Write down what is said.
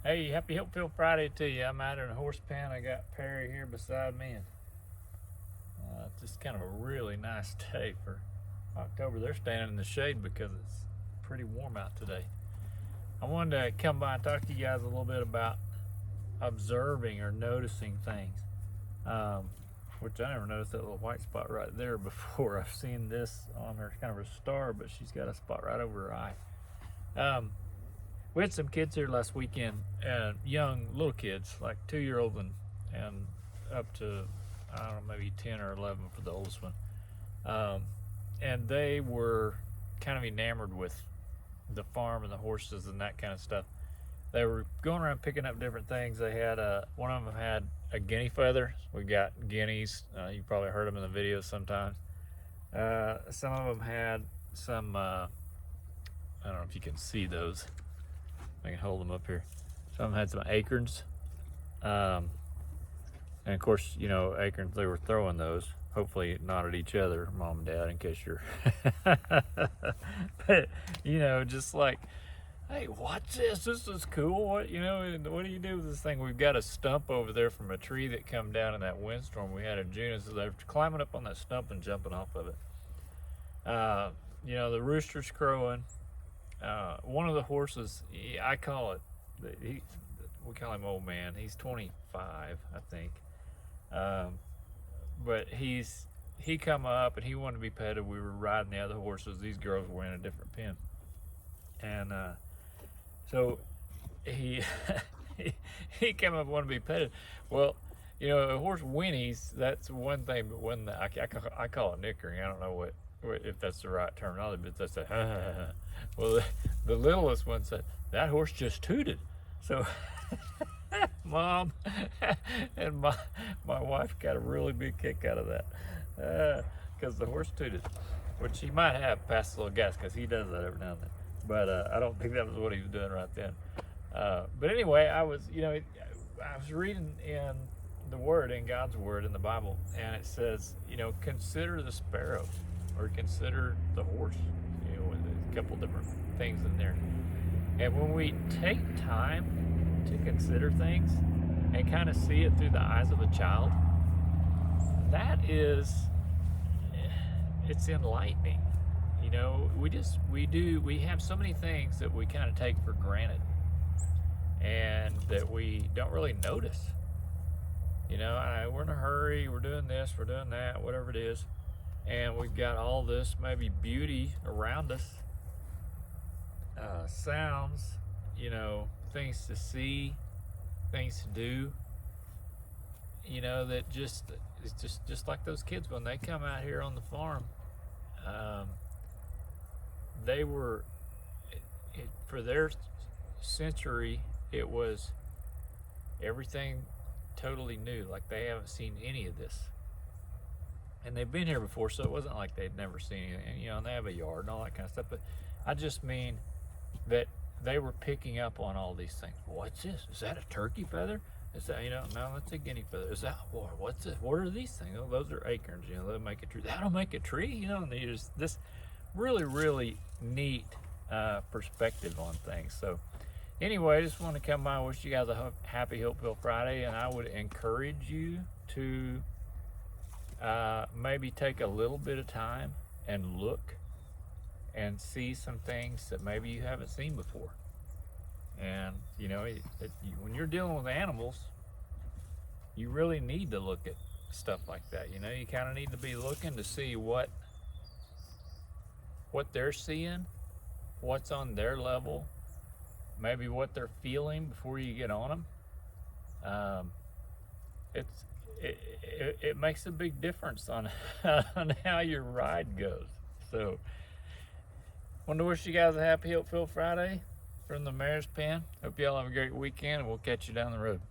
Hey, happy Hopeville Friday to you. I'm out in a horse pen. I got Perry here beside me, and it's just kind of a really nice day for October. They're standing in the shade because it's pretty warm out today. I wanted to come by and talk to you guys a little bit about observing or noticing things, which I never noticed that little white spot right there before. I've seen this on her, kind of a star, but she's got a spot right over her eye. We had some kids here last weekend, young little kids, like 2-year-old and up to, I don't know, maybe 10 or 11 for the oldest one. And they were kind of enamored with the farm and the horses and that kind of stuff. They were going around picking up different things. They had one of them had a guinea feather. We got guineas. You probably heard them in the videos sometimes. Some of them had some, I don't know if you can see those. I can hold them up here. Some of them had some acorns. And of course, you know, acorns, they were throwing those. Hopefully not at each other, mom and dad, in case you're... But, you know, just like, hey, watch this. This is cool. What do you do with this thing? We've got a stump over there from a tree that come down in that windstorm we had in June. So they're climbing up on that stump and jumping off of it. You know, the rooster's crowing. One of the horses, I call it, we call him old man. He's 25, I think. But he come up and he wanted to be petted. We were riding the other horses. These girls were in a different pen. And so he he came up and wanted to be petted. Well, you know, a horse whinnies, that's one thing, but when I call it nickering. I don't know what if that's the right terminology, but that's a well, the littlest one said, that horse just tooted. So mom and my wife got a really big kick out of that because the horse tooted, which he might have passed a little gas because he does that every now and then. But I don't think that was what he was doing right then. But anyway, I was reading in the Word, in God's Word, in the Bible, and it says, you know, consider the sparrow, or consider the horse. You know, a couple different things in there. And when we take time to consider things and kind of see it through the eyes of a child, it's enlightening. You know, we have so many things that we kind of take for granted and that we don't really notice. You know, we're in a hurry, we're doing this, we're doing that, whatever it is, and we've got all this maybe beauty around us, sounds, you know, things to see, things to do, you know, that it's just like those kids when they come out here on the farm. They were, for their century, it was everything totally new. Like they haven't seen any of this. And they've been here before, so it wasn't like they'd never seen anything. You know, and they have a yard and all that kind of stuff. But I just mean that they were picking up on all these things. What's this? Is that a turkey feather? Is that, you know, no, that's a guinea feather. Is that, what's this? What are these things? Oh, those are acorns, you know, they'll make a tree. That'll make a tree, you know, and they just, this really, really neat perspective on things. So anyway, I just want to come by and wish you guys a happy Hopeville Friday, and I would encourage you to maybe take a little bit of time and look and see some things that maybe you haven't seen before. And you know, when you're dealing with animals, you really need to look at stuff like that. You know, you kind of need to be looking to see what they're seeing, what's on their level, maybe what they're feeling before you get on them. It makes a big difference on on how your ride goes. So, want to wish you guys a happy Hopeville Friday from the Mayor's Pen. Hope y'all have a great weekend, and we'll catch you down the road.